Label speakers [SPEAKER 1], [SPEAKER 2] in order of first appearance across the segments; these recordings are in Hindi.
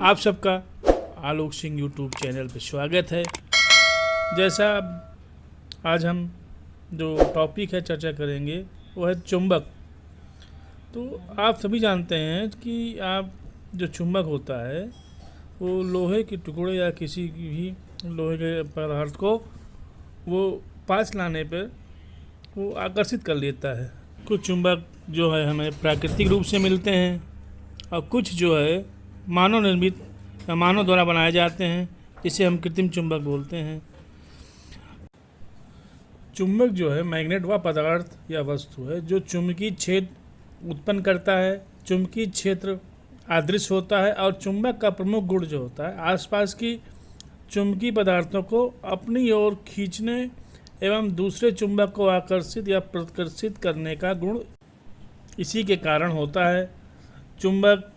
[SPEAKER 1] आप सबका आलोक सिंह यूट्यूब चैनल पर स्वागत है। जैसा आज हम जो टॉपिक है चर्चा करेंगे वो है चुंबक। तो आप सभी जानते हैं कि आप जो चुंबक होता है वो लोहे के टुकड़े या किसी भी लोहे के पदार्थ को वो पास लाने पर वो आकर्षित कर लेता है। कुछ चुंबक जो है हमें प्राकृतिक रूप से मिलते हैं और कुछ जो है मानव निर्मित या मानव द्वारा बनाए जाते हैं, जिसे हम कृत्रिम चुंबक बोलते हैं। चुंबक जो है मैग्नेट वह पदार्थ या वस्तु है जो चुंबकीय क्षेत्र उत्पन्न करता है। चुंबकीय क्षेत्र अदृश्य होता है और चुंबक का प्रमुख गुण जो होता है आसपास की चुंबकीय पदार्थों को अपनी ओर खींचने एवं दूसरे चुंबक को आकर्षित या प्रतिकर्षित करने का गुण इसी के कारण होता है। चुंबक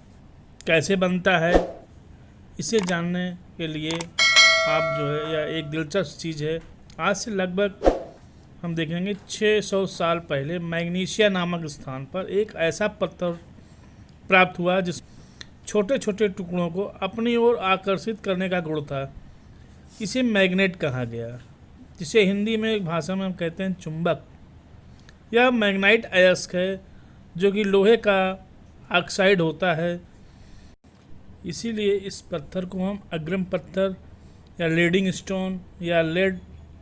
[SPEAKER 1] कैसे बनता है इसे जानने के लिए आप जो है या एक दिलचस्प चीज़ है, आज से लगभग हम देखेंगे 600 साल पहले मैग्नीशिया नामक स्थान पर एक ऐसा पत्थर प्राप्त हुआ जिस छोटे छोटे टुकड़ों को अपनी ओर आकर्षित करने का गुण था। इसे मैग्नेट कहा गया, जिसे हिंदी में एक भाषा में हम कहते हैं चुंबक। यह मैग्नाइट अयस्क है जो कि लोहे का ऑक्साइड होता है। इसीलिए इस पत्थर को हम अग्रम पत्थर या लीडिंग स्टोन या लेड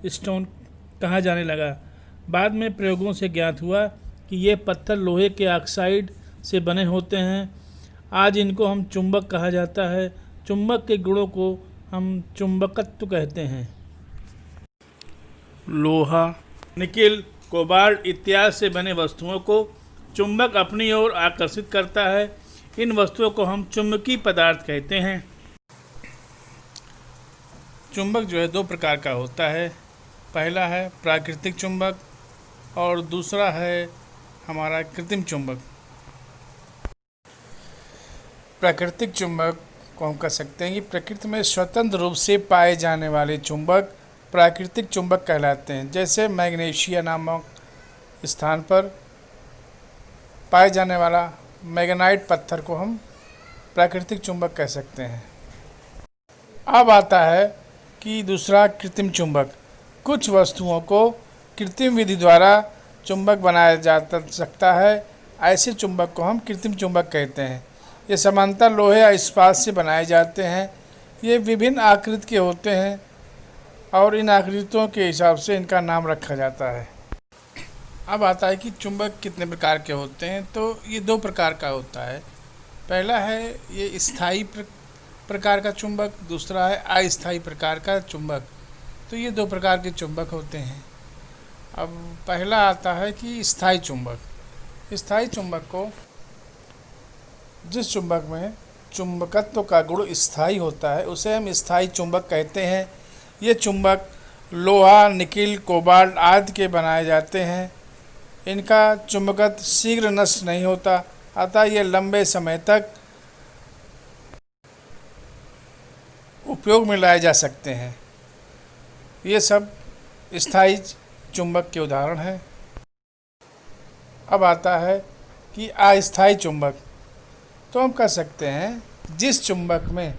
[SPEAKER 1] स्टोन कहा जाने लगा। बाद में प्रयोगों से ज्ञात हुआ कि ये पत्थर लोहे के ऑक्साइड से बने होते हैं। आज इनको हम चुंबक कहा जाता है। चुंबक के गुणों को हम चुंबकत्व कहते हैं। लोहा, निकेल, कोबाल्ट इत्यादि से बने वस्तुओं को चुंबक अपनी ओर आकर्षित करता है। इन वस्तुओं को हम चुंबकीय पदार्थ कहते हैं। चुंबक जो है दो प्रकार का होता है। पहला है प्राकृतिक चुंबक और दूसरा है हमारा कृत्रिम चुंबक। प्राकृतिक चुंबक को हम कह सकते हैं कि प्रकृति में स्वतंत्र रूप से पाए जाने वाले चुंबक प्राकृतिक चुंबक कहलाते हैं। जैसे मैग्नीशिया नामक स्थान पर पाए जाने वाला मैग्नाइट पत्थर को हम प्राकृतिक चुंबक कह सकते हैं। अब आता है कि दूसरा कृत्रिम चुंबक। कुछ वस्तुओं को कृत्रिम विधि द्वारा चुंबक बनाया जा सकता है। ऐसे चुंबक को हम कृत्रिम चुंबक कहते हैं। ये सामान्यतः लोहे या इस्पात से बनाए जाते हैं। ये विभिन्न आकृति के होते हैं और इन आकृतियों के हिसाब से इनका नाम रखा जाता है। अब आता है कि चुंबक कितने प्रकार के होते हैं। तो ये दो प्रकार का होता है। पहला है ये स्थायी प्रकार का चुंबक, दूसरा है अस्थायी प्रकार का चुंबक। तो ये दो प्रकार के चुंबक होते हैं। अब पहला आता है कि स्थायी चुंबक। स्थायी चुंबक को जिस चुंबक में चुंबकत्व का गुण स्थायी होता है उसे हम स्थायी चुंबक कहते हैं। ये चुंबक लोहा, निकेल, कोबाल्ट आदि के बनाए जाते हैं। इनका चुंबकत्व शीघ्र नष्ट नहीं होता, अतः ये लंबे समय तक उपयोग में लाए जा सकते हैं। ये सब स्थायी चुंबक के उदाहरण हैं। अब आता है कि अस्थायी चुंबक। तो हम कह सकते हैं जिस चुंबक में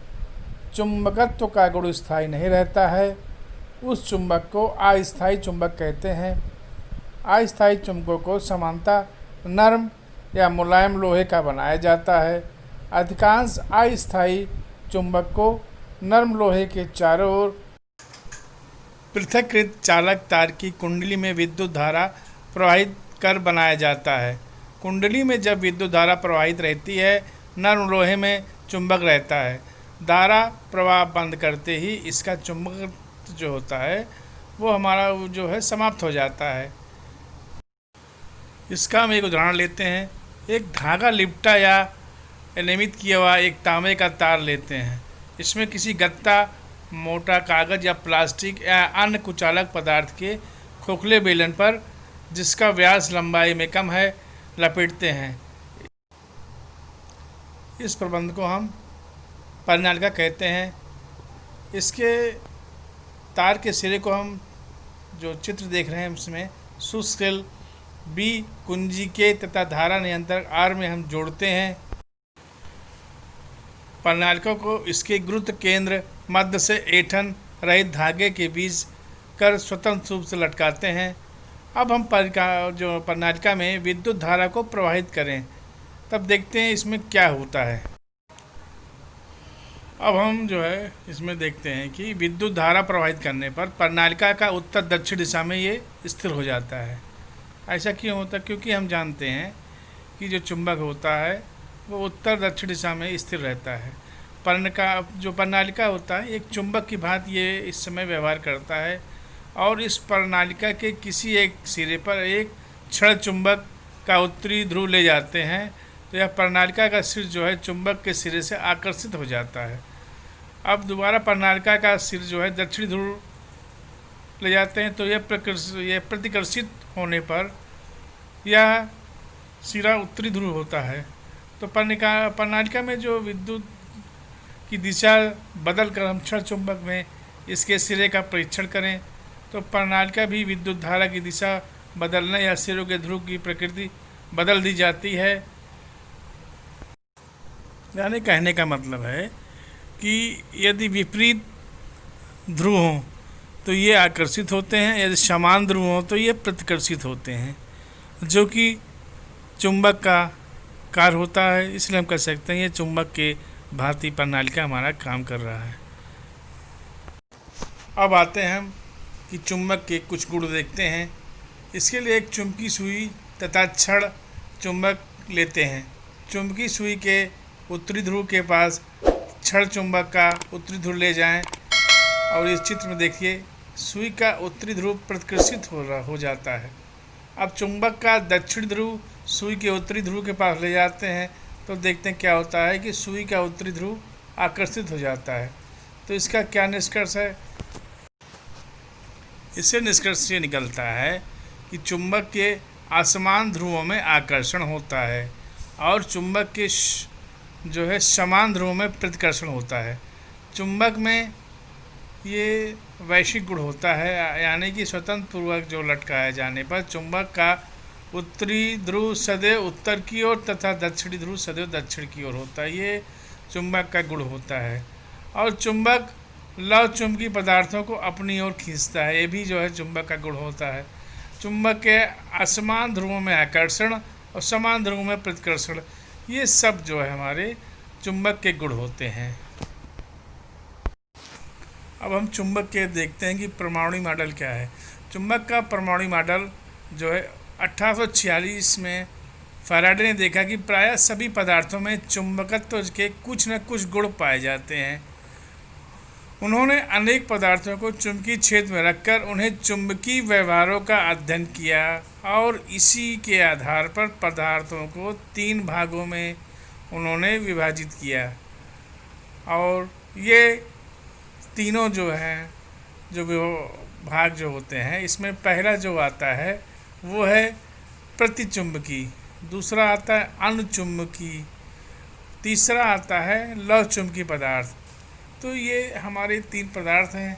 [SPEAKER 1] चुंबकत्व का गुण स्थायी नहीं रहता है उस चुंबक को अस्थायी चुंबक कहते हैं। अस्थायी चुंबकों को सामान्यतः नरम या मुलायम लोहे का बनाया जाता है। अधिकांश अस्थायी चुंबक को नरम लोहे के चारों ओर पृथक्कृत चालक तार की कुंडली में विद्युत धारा प्रवाहित कर बनाया जाता है। कुंडली में जब विद्युत धारा प्रवाहित रहती है, नरम लोहे में चुंबक रहता है। धारा प्रवाह बंद करते ही इसका चुंबक जो होता है वो हमारा जो है समाप्त हो जाता है। इसका हम एक उदाहरण लेते हैं। एक धागा लिपटा या नियमित किया हुआ एक तांबे का तार लेते हैं। इसमें किसी गत्ता, मोटा कागज़ या प्लास्टिक या अन्य कुचालक पदार्थ के खोखले बेलन पर, जिसका व्यास लंबाई में कम है, लपेटते हैं। इस प्रबंध को हम परिनालिका कहते हैं। इसके तार के सिरे को हम जो चित्र देख रहे हैं उसमें शुष्क बी कुंजी के तथा धारा नियंत्रक आर में हम जोड़ते हैं। प्रणालिका को इसके गुरुत्व केंद्र मध्य से ऐंठन रहित धागे के बीच कर स्वतंत्र रूप से लटकाते हैं। अब हम प्रणालिका में विद्युत धारा को प्रवाहित करें, तब देखते हैं इसमें क्या होता है। अब हम इसमें देखते हैं कि विद्युत धारा प्रवाहित करने पर प्रणालिका का उत्तर दक्षिण दिशा में ये स्थिर हो जाता है। ऐसा क्यों होता है? क्योंकि हम जानते हैं कि जो चुंबक होता है वो उत्तर दक्षिण दिशा में स्थिर रहता है। प्रणालिका होता है एक चुंबक की भांति ये इस समय व्यवहार करता है, और इस प्रणालिका के किसी एक सिरे पर एक क्षण चुंबक का उत्तरी ध्रुव ले जाते हैं, तो यह प्रणालिका का सिर चुंबक के सिरे से आकर्षित हो जाता है। अब दोबारा प्रणालिका का सिर दक्षिणी ध्रुव ले जाते हैं, तो यह प्रतिकर्षित होने पर यह सिरा उत्तरी ध्रुव होता है। तो प्रणालिका में जो विद्युत की दिशा बदल कर हम क्षण चुंबक में इसके सिरे का परीक्षण करें, तो प्रणालिका भी विद्युत धारा की दिशा बदलने या सिरों के ध्रुव की प्रकृति बदल दी जाती है। यानी कहने का मतलब है कि यदि विपरीत ध्रुव हों तो ये आकर्षित होते हैं, यदि समान ध्रुव हों तो ये प्रतिकर्षित होते हैं, जो कि चुंबक का कार्य होता है। इसलिए हम कह सकते हैं ये चुंबक के भांति प्रणालिका हमारा काम कर रहा है। अब आते हैं हम कि चुंबक के कुछ गुण देखते हैं। इसके लिए एक चुंबकीय सुई तथा क्षण चुंबक लेते हैं। चुंबकीय सुई के उत्तरी ध्रुव के पास क्षण चुंबक का उत्तरी ध्रुव ले जाएं, और इस चित्र में देखिए सुई का उत्तरी ध्रुव प्रतिकर्षित हो जाता है। अब चुंबक का दक्षिण ध्रुव सुई के उत्तरी ध्रुव के पास ले जाते हैं, तो देखते हैं क्या होता है कि सुई का उत्तरी ध्रुव आकर्षित हो जाता है। तो इसका क्या निष्कर्ष है? इससे निष्कर्ष ये निकलता है कि चुंबक के असमान ध्रुवों में आकर्षण होता है, और चुंबक के समान ध्रुवों में प्रतिकर्षण होता है। चुंबक में ये वैश्विक गुण होता है, यानी कि स्वतंत्र पूर्वक जो लटकाए जाने पर चुंबक का उत्तरी ध्रुव सदैव उत्तर की ओर तथा दक्षिणी ध्रुव सदैव दक्षिण की ओर होता है। ये चुंबक का गुण होता है। और चुंबक लव चुंबकीय पदार्थों को अपनी ओर खींचता है, ये भी चुंबक का गुण होता है। चुंबक के असमान ध्रुवों में आकर्षण और समान ध्रुवों में प्रतिकर्षण, ये सब हमारे चुंबक के गुण होते हैं। अब हम चुंबक के देखते हैं कि परमाणु मॉडल क्या है। चुंबक का परमाणु मॉडल 1846 में फैराडे ने देखा कि प्रायः सभी पदार्थों में चुंबकत्व के कुछ न कुछ गुण पाए जाते हैं। उन्होंने अनेक पदार्थों को चुंबकीय क्षेत्र में रखकर उन्हें चुंबकीय व्यवहारों का अध्ययन किया, और इसी के आधार पर पदार्थों को 3 भागों में उन्होंने विभाजित किया। और ये तीनों भाग होते हैं, इसमें पहला आता है वो है प्रतिचुंबकी, दूसरा आता है अनुचुंबकी, तीसरा आता है लव चुंबकीय पदार्थ। तो ये हमारे 3 पदार्थ हैं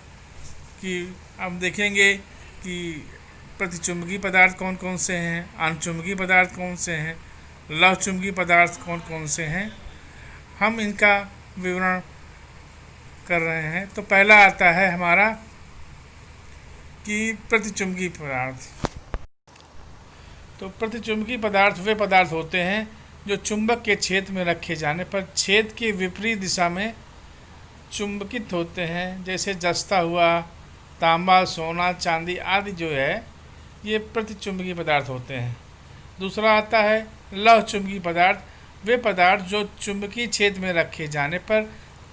[SPEAKER 1] कि अब देखेंगे कि प्रतिचुंबकीय पदार्थ कौन कौन से हैं, अनुचुंबकीय पदार्थ कौन से हैं, लव चुंबकीय पदार्थ कौन कौन से हैं। हम इनका विवरण कर रहे हैं। तो पहला आता है हमारा कि प्रतिचुंबकीय पदार्थ। तो प्रतिचुंबकीय पदार्थ वे पदार्थ होते हैं जो चुंबक के क्षेत्र में रखे जाने पर क्षेत्र के विपरीत दिशा में चुंबकित होते हैं, जैसे जस्ता हुआ, तांबा, सोना, चांदी आदि ये प्रतिचुंबकीय पदार्थ होते हैं। दूसरा आता है लव चुंबकीय पदार्थ, वे पदार्थ जो चुंबकीय क्षेत्र में रखे जाने पर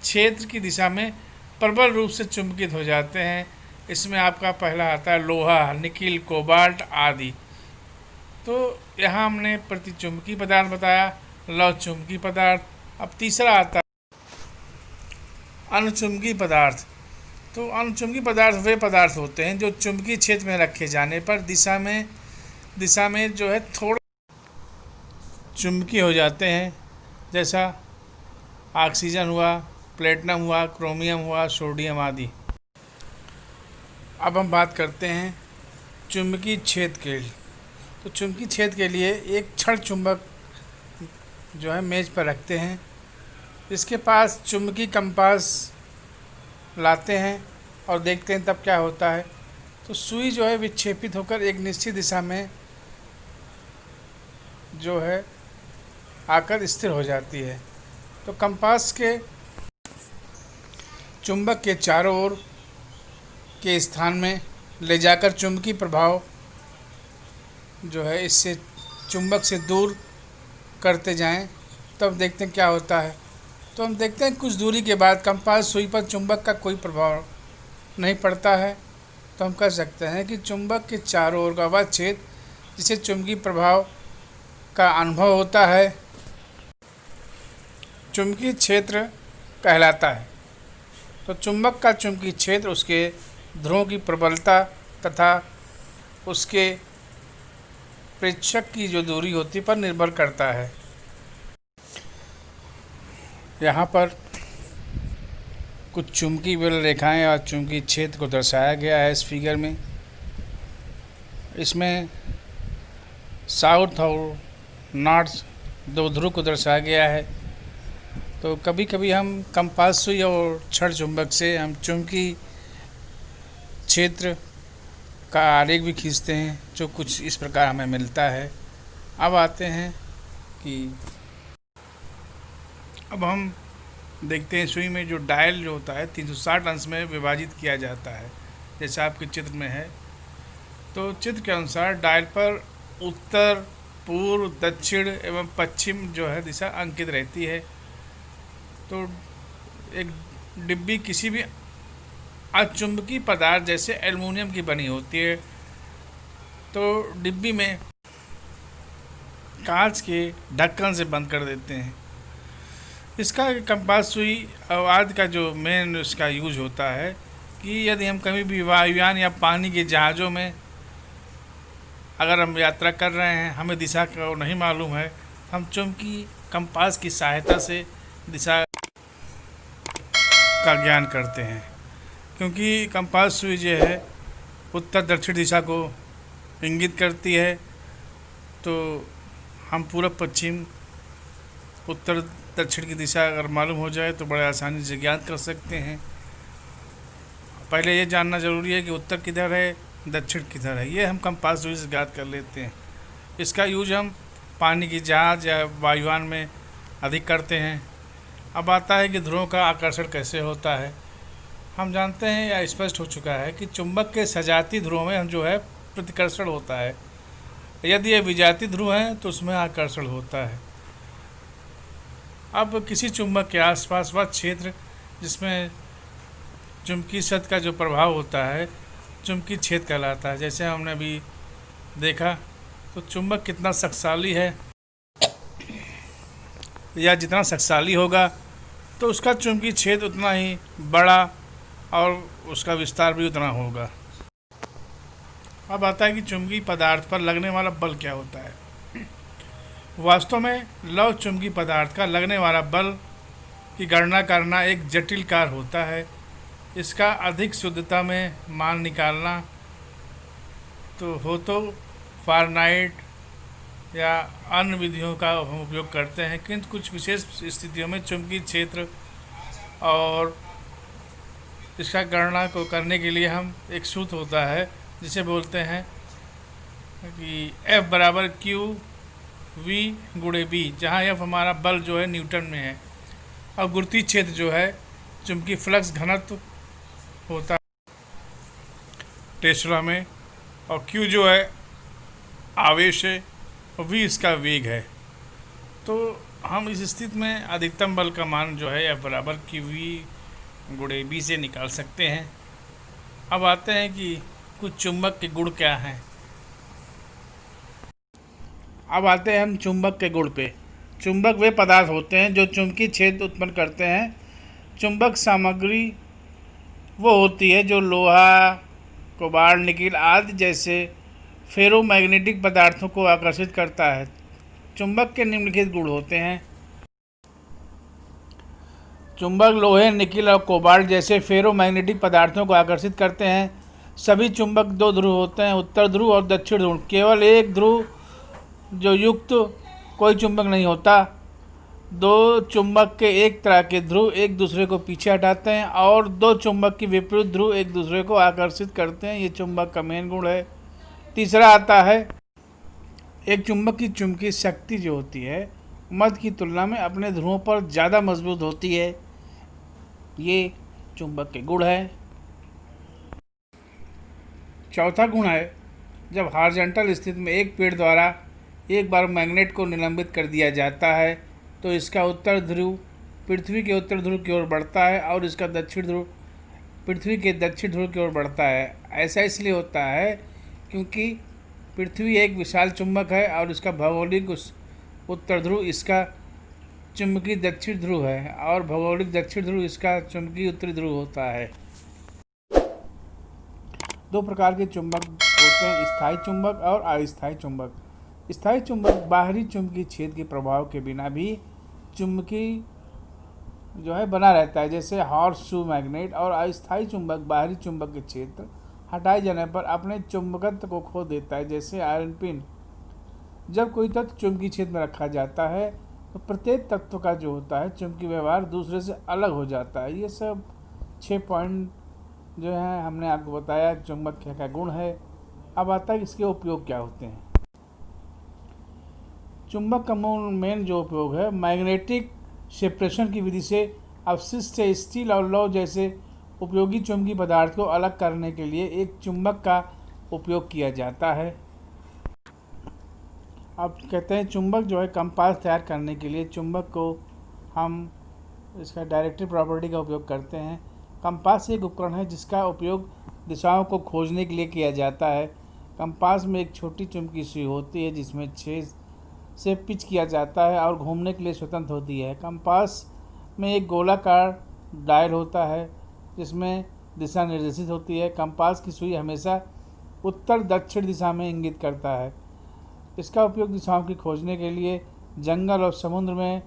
[SPEAKER 1] क्षेत्र की दिशा में प्रबल रूप से चुंबकित हो जाते हैं। इसमें आपका पहला आता है लोहा, निकिल, कोबाल्ट आदि। तो यहाँ हमने प्रतिचुंबकीय पदार्थ बताया, लव चुंबकीय पदार्थ। अब तीसरा आता है अनुचुंबकीय पदार्थ। तो अनुचुंबकीय पदार्थ वे पदार्थ होते हैं जो चुंबकीय क्षेत्र में रखे जाने पर दिशा में थोड़ा चुंबकीय हो जाते हैं, जैसा ऑक्सीजन हुआ, प्लेटिनम हुआ, क्रोमियम हुआ, सोडियम आदि। अब हम बात करते हैं चुंबकीय क्षेत्र के लिए। तो चुंबकीय क्षेत्र के लिए एक क्षण चुंबक मेज पर रखते हैं, इसके पास चुंबकीय कंपास लाते हैं और देखते हैं तब क्या होता है। तो सुई जो है विक्षेपित होकर एक निश्चित दिशा में जो है आकर स्थिर हो जाती है। तो कंपास के चुंबक के चारों ओर के स्थान में ले जाकर चुंबकीय प्रभाव जो है इससे चुंबक से दूर करते जाएं, तब देखते हैं क्या होता है। तो हम देखते हैं कुछ दूरी के बाद कंपास सुई पर चुंबक का कोई प्रभाव नहीं पड़ता है। तो हम कह सकते हैं कि चुंबक के चारों ओर का वह क्षेत्र जिसे चुंबकीय प्रभाव का अनुभव होता है चुंबकीय क्षेत्र कहलाता है। तो चुंबक का चुंबकीय क्षेत्र उसके ध्रुवों की प्रबलता तथा उसके प्रेक्षक की जो दूरी होती पर निर्भर करता है। यहाँ पर कुछ चुंबकीय बल रेखाएं और चुंबकीय क्षेत्र को दर्शाया गया है इस फिगर में। इसमें साउथ और नॉर्थ दो ध्रुव को दर्शाया गया है। तो कभी कभी हम कंपास सुई और छड़ चुंबक से हम चुंबकीय क्षेत्र का आरेख भी खींचते हैं, जो कुछ इस प्रकार हमें मिलता है। अब आते हैं कि अब हम देखते हैं सुई में जो डायल जो होता है 360 अंश में विभाजित किया जाता है, जैसा आपके चित्र में है। तो चित्र के अनुसार डायल पर उत्तर, पूर्व, दक्षिण एवं पश्चिम जो है दिशा अंकित रहती है। तो एक डिब्बी किसी भी अचुंबकीय पदार्थ जैसे एल्युमिनियम की बनी होती है। तो डिब्बी में कांच के ढक्कन से बंद कर देते हैं। इसका कंपास सुई आदि का जो मेन इसका यूज होता है कि यदि हम कभी भी वायुयान या पानी के जहाज़ों में अगर हम यात्रा कर रहे हैं, हमें दिशा का नहीं मालूम है, हम चुंबकीय कंपास की सहायता से दिशा का ज्ञान करते हैं। क्योंकि कंपास सुई जो है उत्तर दक्षिण दिशा को इंगित करती है। तो हम पूरब पश्चिम उत्तर दक्षिण की दिशा अगर मालूम हो जाए तो बड़े आसानी से ज्ञात कर सकते हैं। पहले ये जानना ज़रूरी है कि उत्तर किधर है, दक्षिण किधर है, ये हम कंपास सुई से ज्ञात कर लेते हैं। इसका यूज हम पानी की जहाज़ या वायुयान में अधिक करते हैं। अब आता है कि ध्रुवों का आकर्षण कैसे होता है। हम जानते हैं या स्पष्ट हो चुका है कि चुंबक के सजातीय ध्रुवों में हम जो है प्रतिकर्षण होता है। यदि ये विजातीय ध्रुव हैं तो उसमें आकर्षण होता है। अब किसी चुंबक के आसपास वह क्षेत्र जिसमें चुंबकीय सत्य का जो प्रभाव होता है चुंबकीय क्षेत्र कहलाता है। जैसे हमने अभी देखा तो चुंबक कितना शक्तिशाली है या जितना शक्तिशाली होगा तो उसका चुंबकीय क्षेत्र उतना ही बड़ा और उसका विस्तार भी उतना होगा। अब आता है कि चुंबकीय पदार्थ पर लगने वाला बल क्या होता है। वास्तव में लौह चुंबकीय पदार्थ का लगने वाला बल की गणना करना एक जटिल कार्य होता है। इसका अधिक शुद्धता में मान निकालना तो फारेनहाइट या अन्य विधियों का हम उपयोग करते हैं, किंतु कुछ विशेष स्थितियों में चुंबकीय क्षेत्र और इसका गणना को करने के लिए हम एक सूत्र होता है जिसे बोलते हैं कि F बराबर क्यू वी गुणे बी, जहाँ F हमारा बल जो है न्यूटन में है और गुरुत्वीय क्षेत्र जो है चुंबकीय फ्लक्स घनत्व होता है टेस्ला में, और Q जो है आवेश है और V इसका वेग है। तो हम इस स्थिति में अधिकतम बल का मान जो है F बराबर क्यू वी गुणे बी से निकाल सकते हैं। अब आते हैं कि कुछ चुंबक के गुण क्या हैं। अब आते हैं हम चुंबक के गुण पे। चुंबक वे पदार्थ होते हैं जो चुंबकीय क्षेत्र उत्पन्न करते हैं। चुंबक सामग्री वो होती है जो लोहा, कोबाल्ट, निकिल आदि जैसे फेरोमैग्नेटिक पदार्थों को आकर्षित करता है। चुंबक के निम्नलिखित गुण होते हैं। चुंबक लोहे, निकिल और कोबाल्ट जैसे फेरोमैग्नेटिक पदार्थों को आकर्षित करते हैं। सभी चुंबक दो ध्रुव होते हैं, उत्तर ध्रुव और दक्षिण ध्रुव। केवल एक ध्रुव जो युक्त कोई चुंबक नहीं होता। दो चुंबक के एक तरह के ध्रुव एक दूसरे को पीछे हटाते हैं और दो चुंबक की विपरीत ध्रुव एक दूसरे को आकर्षित करते हैं। ये चुंबक का मेन गुण है। तीसरा आता है, एक चुंबक की चुंबकीय शक्ति जो होती है मध्य की तुलना में अपने ध्रुवों पर ज़्यादा मजबूत होती है। ये चुंबक के गुण है। चौथा गुण है, जब हॉरिजॉन्टल स्थिति में एक पेड़ द्वारा एक बार मैग्नेट को निलंबित कर दिया जाता है तो इसका उत्तर ध्रुव पृथ्वी के उत्तर ध्रुव की ओर बढ़ता है और इसका दक्षिण ध्रुव पृथ्वी के दक्षिण ध्रुव की ओर बढ़ता है। ऐसा इसलिए होता है क्योंकि पृथ्वी एक विशाल चुंबक है और इसका भौगोलिक उत्तर ध्रुव इसका चुंबकीय दक्षिण ध्रुव है और भौगोलिक दक्षिण ध्रुव इसका चुंबकीय उत्तरी ध्रुव होता है। दो प्रकार के चुंबक होते हैं, स्थायी चुंबक और अस्थायी चुंबक। स्थायी चुंबक बाहरी चुंबकीय छेद के प्रभाव के बिना भी चुंबकीय जो है बना रहता है, जैसे हॉर्स शू मैग्नेट। और अस्थायी चुंबक बाहरी चुंबक के क्षेत्र हटाए जाने पर अपने चुंबकत्व को खो देता है, जैसे आयरन पिन। जब कोई तत्व चुंबकीय छेद में रखा जाता है तो प्रत्येक तत्व का जो होता है चुंबकीय व्यवहार दूसरे से अलग हो जाता है। ये सब 6 पॉइंट जो है हमने आपको बताया चुंबक का गुण है। अब आता है इसके उपयोग क्या होते हैं। चुंबक का मेन जो उपयोग है, मैग्नेटिक सेपरेशन की विधि से अपशिष्ट से स्टील और लौह जैसे उपयोगी चुंबकीय पदार्थ को अलग करने के लिए एक चुंबक का उपयोग किया जाता है। अब कहते हैं चुंबक जो है कंपास तैयार करने के लिए चुंबक को हम इसका डायरेक्टिव प्रॉपर्टी का उपयोग करते हैं। कंपास एक उपकरण है जिसका उपयोग दिशाओं को खोजने के लिए किया जाता है। कंपास में एक छोटी चुंबकीय सुई होती है जिसमें छेद से पिच किया जाता है और घूमने के लिए स्वतंत्र होती है। कंपास में एक गोलाकार डायल होता है जिसमें दिशा निर्देशित होती है। कंपास की सुई हमेशा उत्तर दक्षिण दिशा में इंगित करता है। इसका उपयोग दिशाओं की खोजने के लिए जंगल और समुद्र में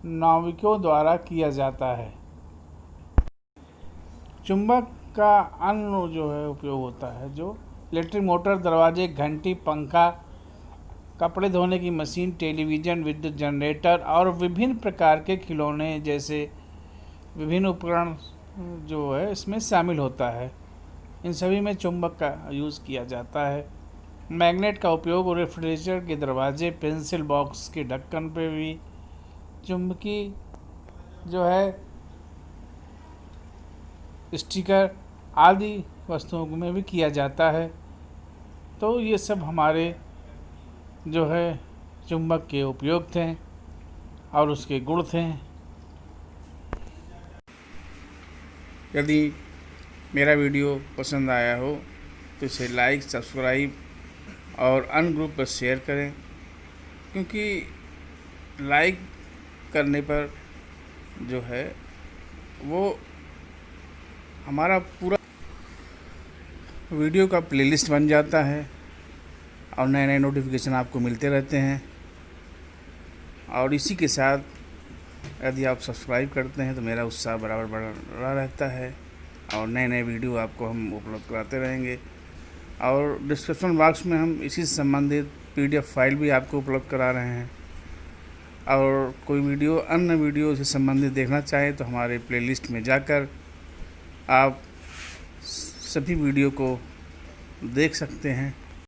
[SPEAKER 1] नाविकों द्वारा किया जाता है। चुंबक का अन्य जो है उपयोग होता है जो इलेक्ट्रिक मोटर, दरवाजे, घंटी, पंखा, कपड़े धोने की मशीन, टेलीविज़न, विद्युत जनरेटर और विभिन्न प्रकार के खिलौने जैसे विभिन्न उपकरण जो है इसमें शामिल होता है। इन सभी में चुंबक का यूज़ किया जाता है। मैग्नेट का उपयोग रेफ्रिजरेटर के दरवाजे, पेंसिल बॉक्स के ढक्कन पे भी चुंबकीय जो है स्टिकर आदि वस्तुओं में भी किया जाता है। तो ये सब हमारे जो है चुंबक के उपयोग थे और उसके गुण थे। यदि मेरा वीडियो पसंद आया हो तो इसे लाइक, सब्सक्राइब और अन्य ग्रुप पर शेयर करें, क्योंकि लाइक करने पर जो है वो हमारा पूरा वीडियो का प्लेलिस्ट बन जाता है और नए नए नोटिफिकेशन आपको मिलते रहते हैं। और इसी के साथ यदि आप सब्सक्राइब करते हैं तो मेरा उत्साह बराबर बढ़ा रहता है और नए नए वीडियो आपको हम उपलब्ध कराते रहेंगे। और डिस्क्रिप्शन बॉक्स में हम इसी से संबंधित PDF फाइल भी आपको उपलब्ध करा रहे हैं। और कोई वीडियो अन्य वीडियो से संबंधित देखना चाहें तो हमारे प्लेलिस्ट में जाकर आप सभी वीडियो को देख सकते हैं।